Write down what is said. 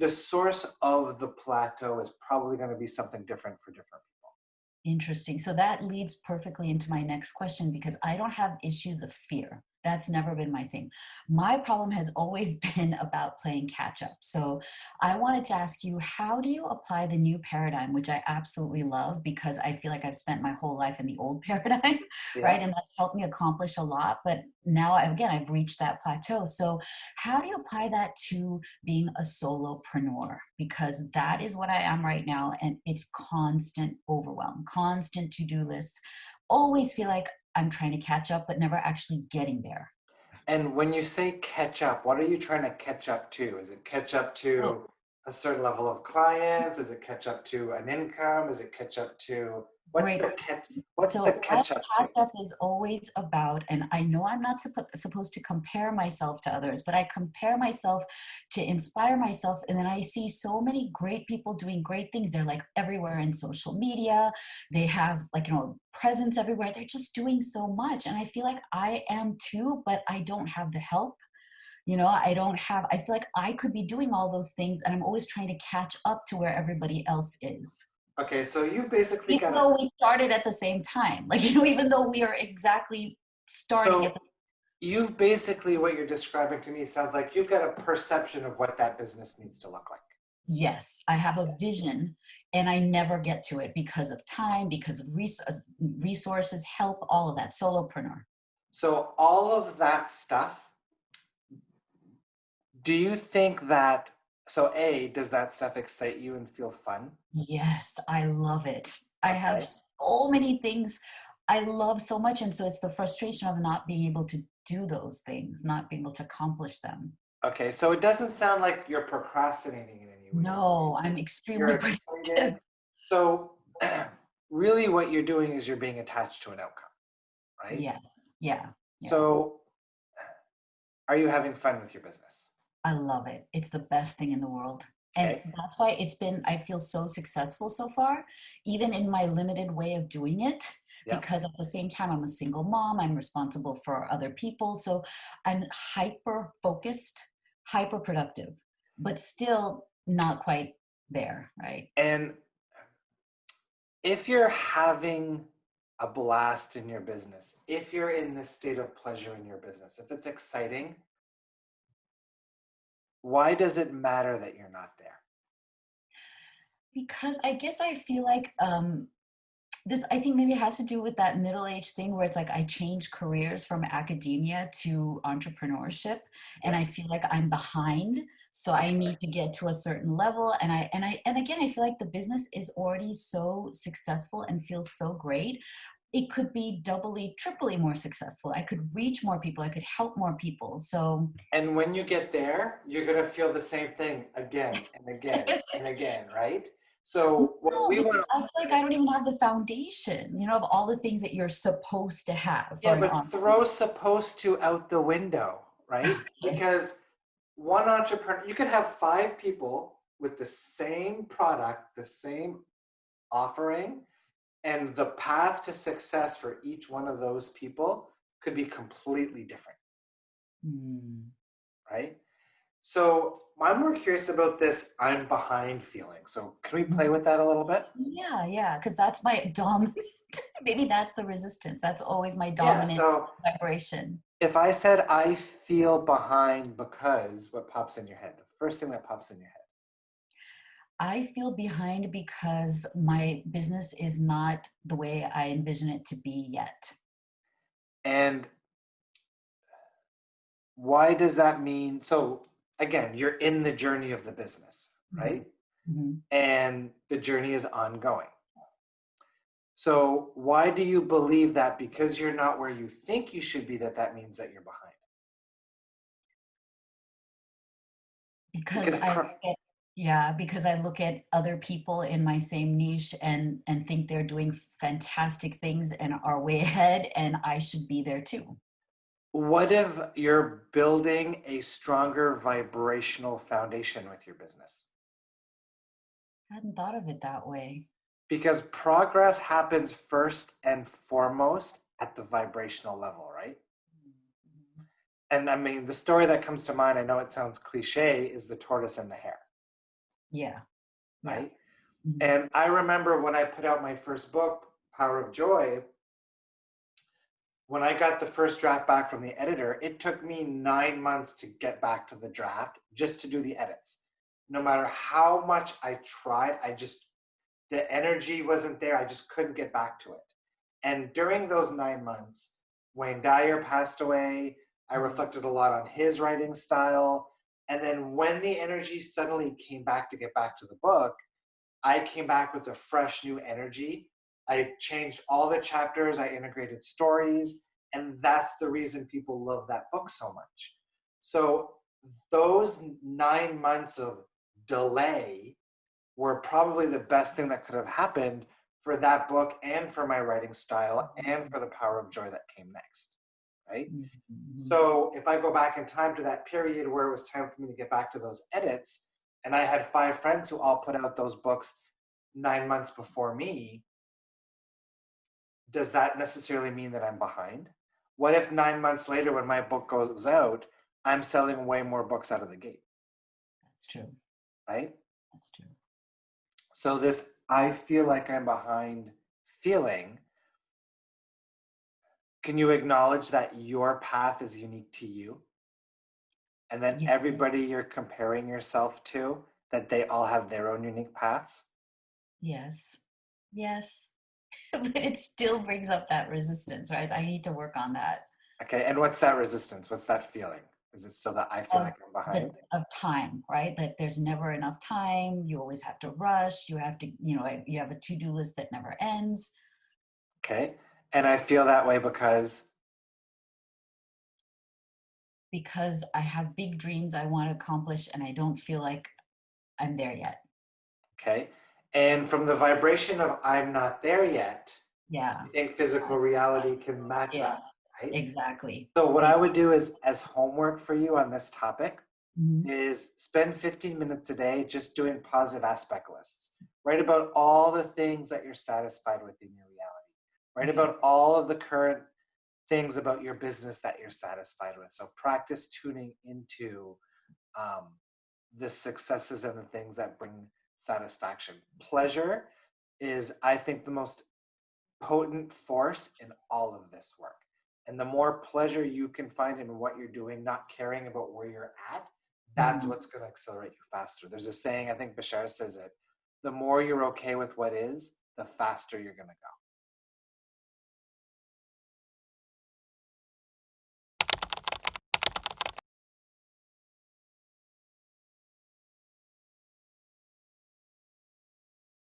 the source of the plateau is probably going to be something different for different people. Interesting. So that leads perfectly into my next question because I don't have issues of fear. That's never been my thing. My problem has always been about playing catch up. So I wanted to ask you, how do you apply the new paradigm, which I absolutely love because I feel like I've spent my whole life in the old paradigm, right? Yeah. And that's helped me accomplish a lot. But now, again, I've reached that plateau. So how do you apply that to being a solopreneur? Because that is what I am right now. And it's constant overwhelm, constant to-do lists. Always feel like I'm trying to catch up, but never actually getting there. And when you say catch up, what are you trying to catch up to? Is it catch up So to a certain level of clients? Is it catch up to an income? Is it catch up to great. what's the So my catch up to? catch up is always about, and I know I'm not supposed to compare myself to others, but I compare myself to inspire myself. And then I see so many great people doing great things. They're like everywhere in social media. They have like, presence everywhere. They're just doing so much. And I feel like I am too, but I don't have the help. I feel like I could be doing all those things and I'm always trying to catch up to where everybody else is. Okay, so you've basically Even got a though we started at the same time, like, even though we are exactly starting at so the, you've basically what you're describing to me sounds like you've got a perception of what that business needs to look like. yes, I have a vision and I never get to it because of time, because of resources, help, all of that. Solopreneur. So all of that stuff, do you think that so A, does that stuff excite you and feel fun? Yes, I love it. I have Okay. so many things I love so much. And so it's the frustration of not being able to do those things, not being able to accomplish them. Okay, so it doesn't sound like you're procrastinating in any way. It No, seems I'm like you're extremely excited. productive. So really what you're doing is you're being attached to an outcome, right? Yes. Yeah. Yeah. So are you having fun with your business? I love it. It's the best thing in the world. And Okay. that's why I feel so successful so far, even in my limited way of doing it, Yeah. because at the same time, I'm a single mom, I'm responsible for other people. So I'm hyper focused, hyper productive, but still not quite there, right? And if you're having a blast in your business, if you're in this state of pleasure in your business, if it's exciting, why does it matter that you're not there? Because I guess I feel like this, I think maybe it has to do with that middle age thing where it's like I changed careers from academia to entrepreneurship and Yeah. I feel like I'm behind. So I need to get to a certain level. And again, I feel like the business is already so successful and feels so great. It could be doubly, triply more successful. I could reach more people. I could help more people. So And when you get there, you're going to feel the same thing again and again and again, right? So what no, we because want I feel like I don't even have the foundation, of all the things that you're supposed to have yeah, for an but entrepreneur. throw supposed to out the window, right? Because one entrepreneur, you could have five people with the same product, the same offering, and the path to success for each one of those people could be completely different, Hmm. right? So I'm more curious about this I'm behind feeling. So can we play with that a little bit? Yeah, yeah, because that's my dominant, maybe that's the resistance. That's always my Yeah, dominant so vibration. if I said I feel behind because what pops in your head? The first thing that pops in your head. I feel behind because my business is not the way I envision it to be yet. And why does that mean? So again, you're in the journey of the business, Mhm, right? mhm. And the journey is ongoing. So why do you believe that because you're not where you think you should be, that means that you're behind? Because Because I look at yeah, because I look at other people in my same niche and think they're doing fantastic things and are way ahead, and I should be there too. what if you're building a stronger vibrational foundation with your business? I hadn't thought of it that way. Because progress happens first and foremost at the vibrational level, right? Mhm. And I mean, the story that comes to mind, I know it sounds cliche, is the tortoise and the hare. Yeah. Yeah. right? Mhm. And I remember when I put out my first book, Power of Joy, when I got the first draft back from the editor, it took me 9 months to get back to the draft just to do the edits. No matter how much I tried, the energy wasn't there. I just couldn't get back to it. And during those 9 months, Wayne Dyer passed away. I Mhm. reflected a lot on his writing style. And then when the energy suddenly came back to get back to the book, I came back with a fresh new energy. I changed all the chapters, I integrated stories, and that's the reason people love that book so much. So, those 9 months of delay were probably the best thing that could have happened for that book and for my writing style and Mhm. for the power of joy that came next. Right. Mhm. Mhm. So if I go back in time to that period where it was time for me to get back to those edits, and I had 5 friends who all put out those books 9 months before me, does that necessarily mean that I'm behind? What if 9 months later, when my book goes out, I'm selling way more books out of the gate, That's true. right? That's true. So, this I feel like I'm behind feeling, can you acknowledge that your path is unique to you? And then Yes. everybody you're comparing yourself to, that they all have their own unique paths? Yes. Yes. But it still brings up that resistance, right? I need to work on that. Okay, and what's that resistance? What's that feeling? Is it still that I feel Of like I'm behind? of time, right? That there's never enough time. You always have to rush. You have to, you have a to-do list that never ends Okay, and I feel that way because, because I have big dreams I want to accomplish and I don't feel like I'm there yet. okay, and from the vibration of I'm not there yet, Yeah. you think physical reality can match that, Yes. right? Exactly. So what I Big. would do is, as homework for you on this topic, Mhm. is spend 15 minutes a day just doing positive aspect lists. Write about all the things that you're satisfied with in your reality. Write Okay. about all of the current things about your business that you're satisfied with. So practice tuning into um, the successes and the things that bring satisfaction. Pleasure is, I think, the most potent force in all of this work. And the more pleasure you can find in what you're doing, not caring about where you're at, that's Mhm. what's going to accelerate you faster. There's a saying, I think Bashar says it, the more you're okay with what is, the faster you're going to go.